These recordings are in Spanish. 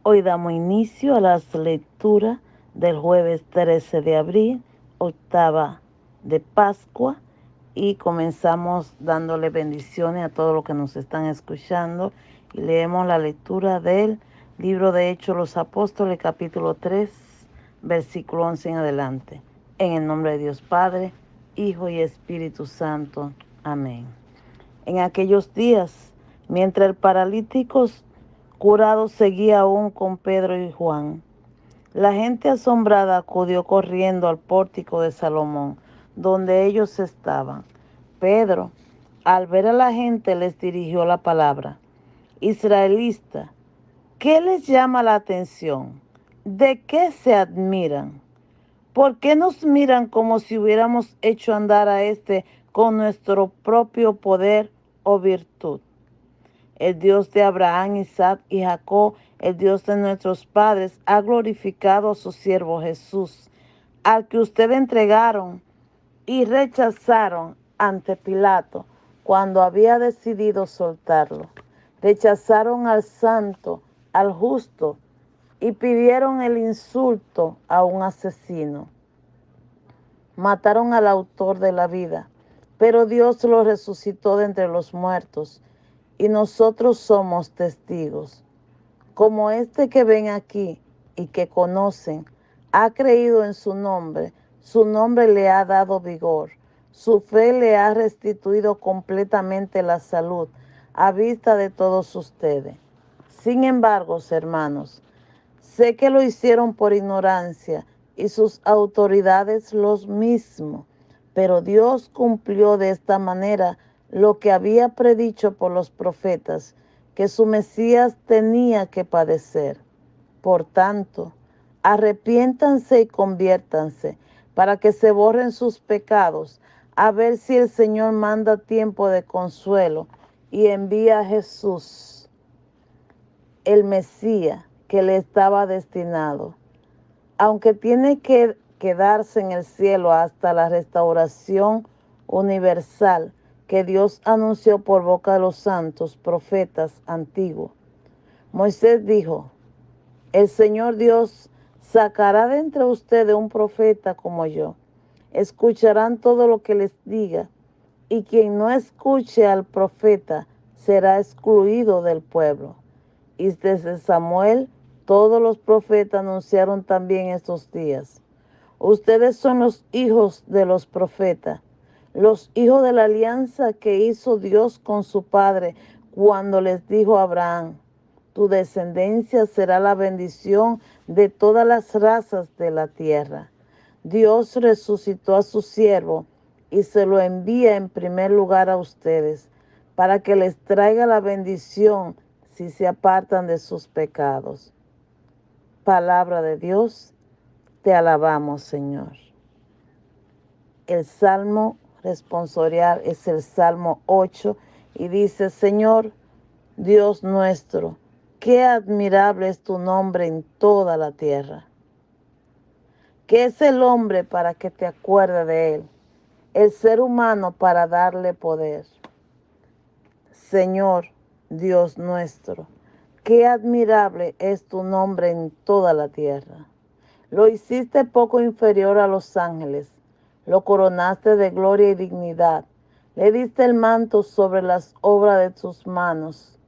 Hoy damos inicio a las lecturas del jueves 13 de abril, octava de Pascua, y comenzamos dándole bendiciones a todos los que nos están escuchando y leemos la lectura del libro de Hechos de los Apóstoles, capítulo 3, versículo 11 en adelante. En el nombre de Dios Padre, Hijo y Espíritu Santo. Amén. En aquellos días, mientras el paralítico curado seguía aún con Pedro y Juan, la gente asombrada acudió corriendo al pórtico de Salomón, donde ellos estaban. Pedro, al ver a la gente, les dirigió la palabra: Israelita, ¿qué les llama la atención? ¿De qué se admiran? ¿Por qué nos miran como si hubiéramos hecho andar a este con nuestro propio poder o virtud? El Dios de Abraham, Isaac y Jacob, el Dios de nuestros padres, ha glorificado a su siervo Jesús, al que ustedes entregaron y rechazaron ante Pilato cuando había decidido soltarlo. Rechazaron al santo, al justo, y pidieron el insulto a un asesino. Mataron al autor de la vida, pero Dios lo resucitó de entre los muertos, y nosotros somos testigos. Como este que ven aquí y que conocen, ha creído en su nombre le ha dado vigor, su fe le ha restituido completamente la salud a vista de todos ustedes. Sin embargo, hermanos, sé que lo hicieron por ignorancia y sus autoridades los mismos, pero Dios cumplió de esta manera lo que había predicho por los profetas, que su Mesías tenía que padecer. Por tanto, arrepiéntanse y conviértanse para que se borren sus pecados, a ver si el Señor manda tiempo de consuelo y envía a Jesús, el Mesías que le estaba destinado. Aunque tiene que quedarse en el cielo hasta la restauración universal que Dios anunció por boca de los santos profetas antiguos. Moisés dijo: el Señor Dios sacará de entre ustedes un profeta como yo. Escucharán todo lo que les diga, y quien no escuche al profeta será excluido del pueblo. Y desde Samuel todos los profetas anunciaron también estos días. Ustedes son los hijos de los profetas, los hijos de la alianza que hizo Dios con su padre cuando les dijo a Abraham: tu descendencia será la bendición de todas las razas de la tierra. Dios resucitó a su siervo y se lo envía en primer lugar a ustedes, para que les traiga la bendición si se apartan de sus pecados. Palabra de Dios, te alabamos, Señor. El salmo responsorial es el Salmo 8 y dice: Señor, Dios nuestro, qué admirable es tu nombre en toda la tierra. ¿Qué es el hombre para que te acuerdes de él? El ser humano para darle poder. Señor, Dios nuestro, qué admirable es tu nombre en toda la tierra. Lo hiciste poco inferior a los ángeles, lo coronaste de gloria y dignidad, le diste el manto sobre las obras de tus manos,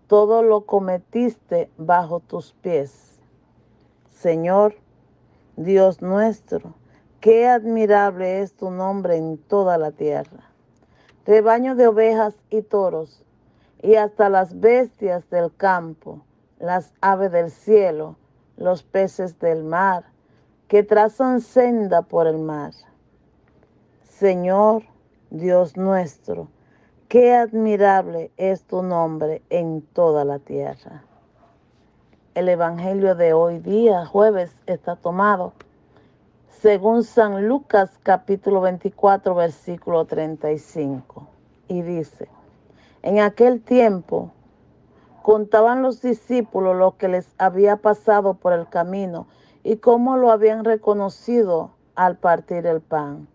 todo lo cometiste bajo tus pies. Señor, Dios nuestro, qué admirable es tu nombre en toda la tierra. Rebaño de ovejas y toros, y hasta las bestias del campo, las aves del cielo, los peces del mar, que trazan senda por el mar. Señor, Dios nuestro, qué admirable es tu nombre en toda la tierra. El evangelio de hoy día, jueves, está tomado según San Lucas capítulo 24, versículo 35. Y dice: en aquel tiempo contaban los discípulos lo que les había pasado por el camino y cómo lo habían reconocido al partir el pan.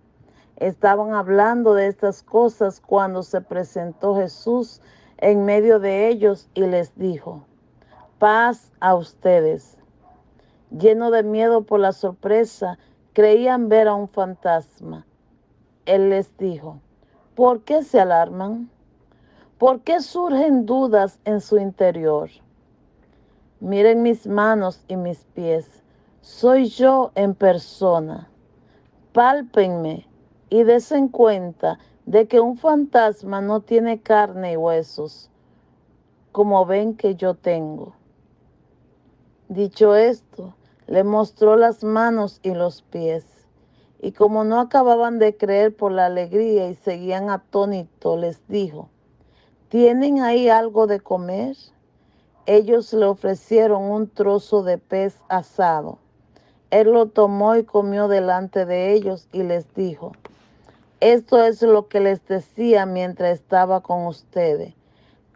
Estaban hablando de estas cosas cuando se presentó Jesús en medio de ellos y les dijo: Paz a ustedes. Lleno de miedo por la sorpresa, creían ver a un fantasma. Él les dijo, ¿por qué se alarman? ¿Por qué surgen dudas en su interior? Miren mis manos y mis pies. Soy yo en persona. Pálpenme y desen cuenta de que un fantasma no tiene carne y huesos, como ven que yo tengo. Dicho esto, le mostró las manos y los pies. Y como no acababan de creer por la alegría y seguían atónitos, les dijo, ¿tienen ahí algo de comer? Ellos le ofrecieron un trozo de pez asado. Él lo tomó y comió delante de ellos y les dijo, esto es lo que les decía mientras estaba con ustedes,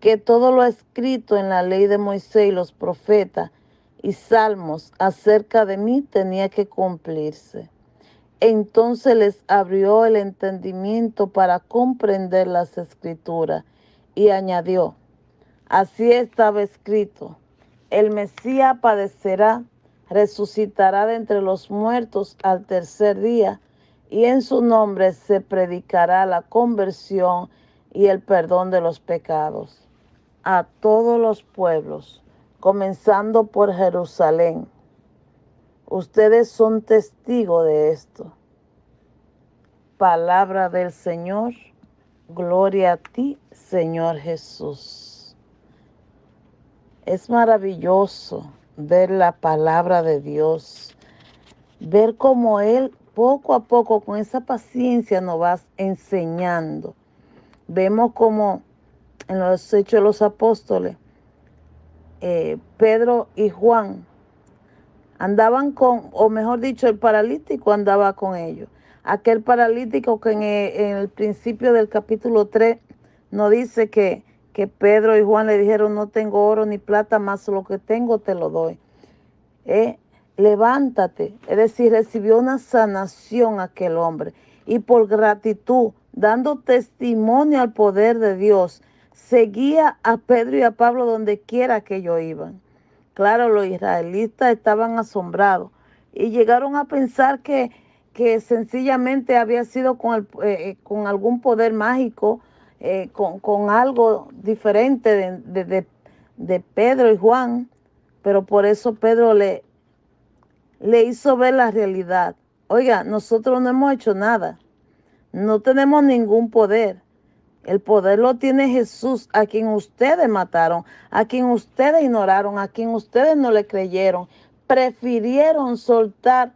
que todo lo escrito en la ley de Moisés y los profetas y salmos acerca de mí tenía que cumplirse. Entonces les abrió el entendimiento para comprender las escrituras y añadió, así estaba escrito, el Mesías padecerá, resucitará de entre los muertos al tercer día, y en su nombre se predicará la conversión y el perdón de los pecados a todos los pueblos, comenzando por Jerusalén. Ustedes son testigos de esto. Palabra del Señor. Gloria a ti, Señor Jesús. Es maravilloso ver la palabra de Dios, ver cómo Él poco a poco con esa paciencia nos va enseñando. Vemos como en los Hechos de los Apóstoles, Pedro y Juan andaban o mejor dicho, el paralítico andaba con ellos. Aquel paralítico que en el principio del capítulo 3 nos dice que Pedro y Juan le dijeron, no tengo oro ni plata, más lo que tengo te lo doy. Levántate, es decir, recibió una sanación aquel hombre. Y por gratitud, dando testimonio al poder de Dios, seguía a Pedro y a Pablo donde quiera que ellos iban. Claro, los israelitas estaban asombrados y llegaron a pensar que sencillamente había sido con algún poder mágico, con algo diferente de Pedro y Juan, pero por eso Pedro le hizo ver la realidad. Oiga, nosotros no hemos hecho nada, no tenemos ningún poder. El poder lo tiene Jesús, a quien ustedes mataron, a quien ustedes ignoraron, a quien ustedes no le creyeron. Prefirieron soltar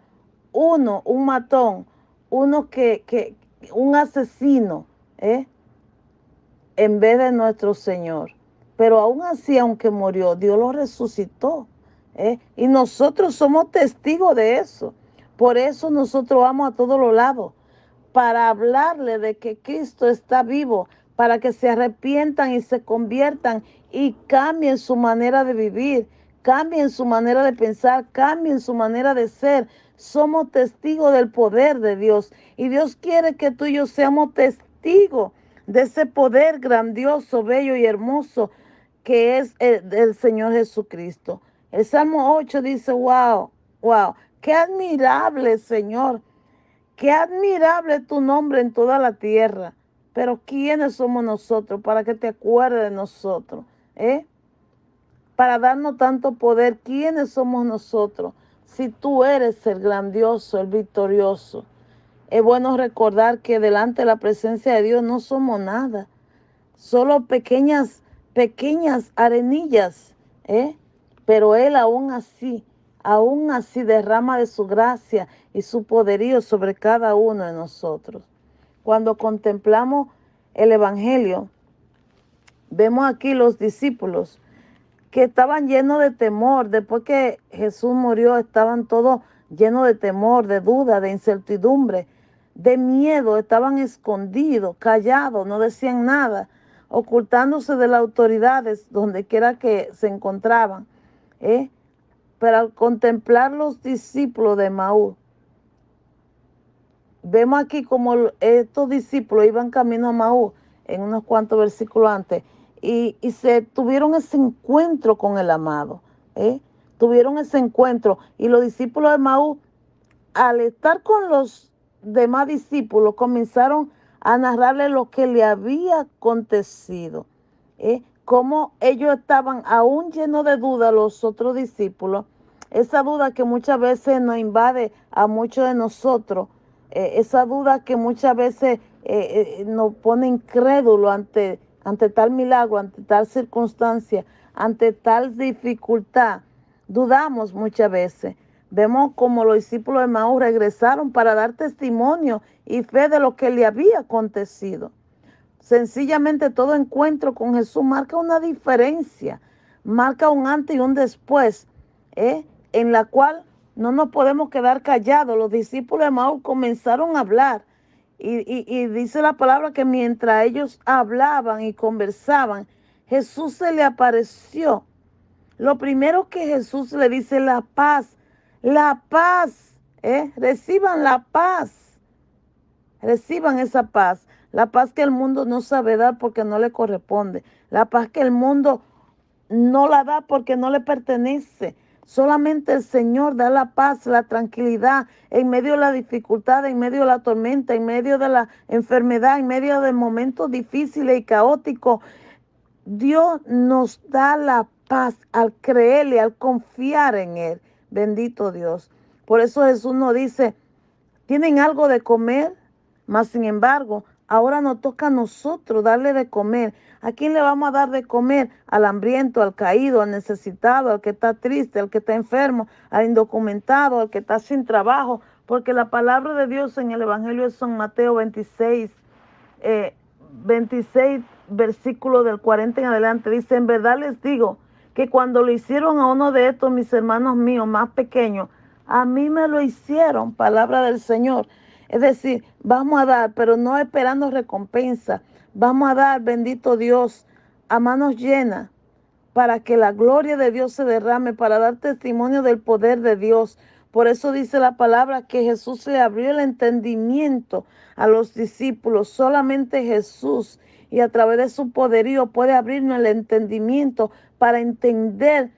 un matón, un asesino, en vez de nuestro Señor. Pero aún así, aunque murió, Dios lo resucitó. Y nosotros somos testigos de eso. Por eso nosotros vamos a todos los lados, para hablarle de que Cristo está vivo, para que se arrepientan y se conviertan y cambien su manera de vivir, cambien su manera de pensar, cambien su manera de ser. Somos testigos del poder de Dios y Dios quiere que tú y yo seamos testigos de ese poder grandioso, bello y hermoso que es el Señor Jesucristo. El Salmo 8 dice, wow, wow, qué admirable, Señor. Qué admirable tu nombre en toda la tierra. Pero ¿quiénes somos nosotros para que te acuerdes de nosotros? Para darnos tanto poder, ¿quiénes somos nosotros? Si tú eres el grandioso, el victorioso. Es bueno recordar que delante de la presencia de Dios no somos nada. Solo pequeñas arenillas, pero Él aún así derrama de su gracia y su poderío sobre cada uno de nosotros. Cuando contemplamos el Evangelio, vemos aquí los discípulos que estaban llenos de temor. Después que Jesús murió, estaban todos llenos de temor, de duda, de incertidumbre, de miedo. Estaban escondidos, callados, no decían nada, ocultándose de las autoridades donde quiera que se encontraban. Pero al contemplar los discípulos de Maús, vemos aquí como estos discípulos iban camino a Maús en unos cuantos versículos antes y se tuvieron ese encuentro con el amado. Tuvieron ese encuentro y los discípulos de Maús, al estar con los demás discípulos, comenzaron a narrarle lo que le había acontecido. Cómo ellos estaban aún llenos de duda, los otros discípulos, esa duda que muchas veces nos invade a muchos de nosotros, esa duda que muchas veces nos pone incrédulo ante tal milagro, ante tal circunstancia, ante tal dificultad. Dudamos muchas veces. Vemos como los discípulos de Maús regresaron para dar testimonio y fe de lo que le había acontecido. Sencillamente todo encuentro con Jesús marca una diferencia, marca un antes y un después, en la cual no nos podemos quedar callados. Los discípulos de Maús comenzaron a hablar y dice la palabra que mientras ellos hablaban y conversaban, Jesús se le apareció. Lo primero que Jesús le dice, la paz, reciban la paz. Reciban esa paz, la paz que el mundo no sabe dar porque no le corresponde, la paz que el mundo no la da porque no le pertenece. Solamente el Señor da la paz, la tranquilidad en medio de la dificultad, en medio de la tormenta, en medio de la enfermedad, en medio de momentos difíciles y caóticos. Dios nos da la paz al creerle, al confiar en Él. Bendito Dios. Por eso Jesús nos dice, ¿tienen algo de comer? Mas, sin embargo, ahora nos toca a nosotros darle de comer. ¿A quién le vamos a dar de comer? Al hambriento, al caído, al necesitado, al que está triste, al que está enfermo, al indocumentado, al que está sin trabajo. Porque la palabra de Dios en el Evangelio de San Mateo 26, 26, versículo del 40 en adelante, dice, en verdad les digo que cuando lo hicieron a uno de estos mis hermanos míos más pequeños, a mí me lo hicieron, palabra del Señor. Es decir, vamos a dar, pero no esperando recompensa. Vamos a dar, bendito Dios, a manos llenas, para que la gloria de Dios se derrame, para dar testimonio del poder de Dios. Por eso dice la palabra que Jesús le abrió el entendimiento a los discípulos. Solamente Jesús, y a través de su poderío, puede abrirnos el entendimiento para entender,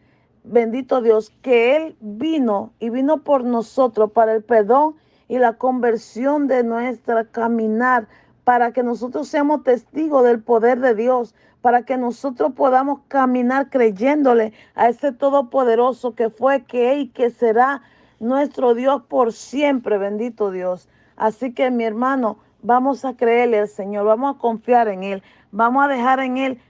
bendito Dios, que Él vino y vino por nosotros para el perdón y la conversión de nuestra caminar, para que nosotros seamos testigos del poder de Dios, para que nosotros podamos caminar creyéndole a ese todopoderoso que fue, que es y que será nuestro Dios por siempre, bendito Dios. Así que, mi hermano, vamos a creerle al Señor, vamos a confiar en Él, vamos a dejar en Él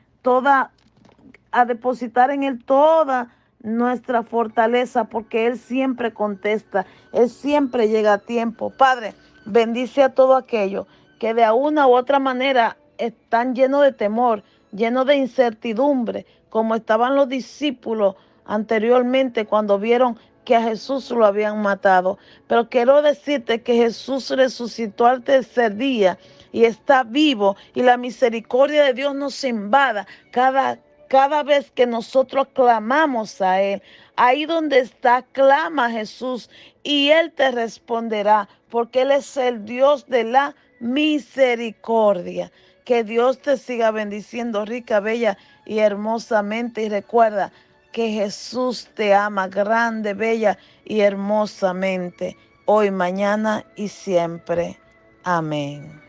a depositar en Él toda nuestra fortaleza, porque Él siempre contesta, Él siempre llega a tiempo. Padre, bendice a todo aquello que de una u otra manera están llenos de temor, llenos de incertidumbre, como estaban los discípulos anteriormente cuando vieron que a Jesús lo habían matado. Pero quiero decirte que Jesús resucitó al tercer día y está vivo, y la misericordia de Dios nos invada cada vez que nosotros clamamos a Él. Ahí donde está, clama a Jesús y Él te responderá, porque Él es el Dios de la misericordia. Que Dios te siga bendiciendo rica, bella y hermosamente. Y recuerda que Jesús te ama grande, bella y hermosamente, hoy, mañana y siempre. Amén.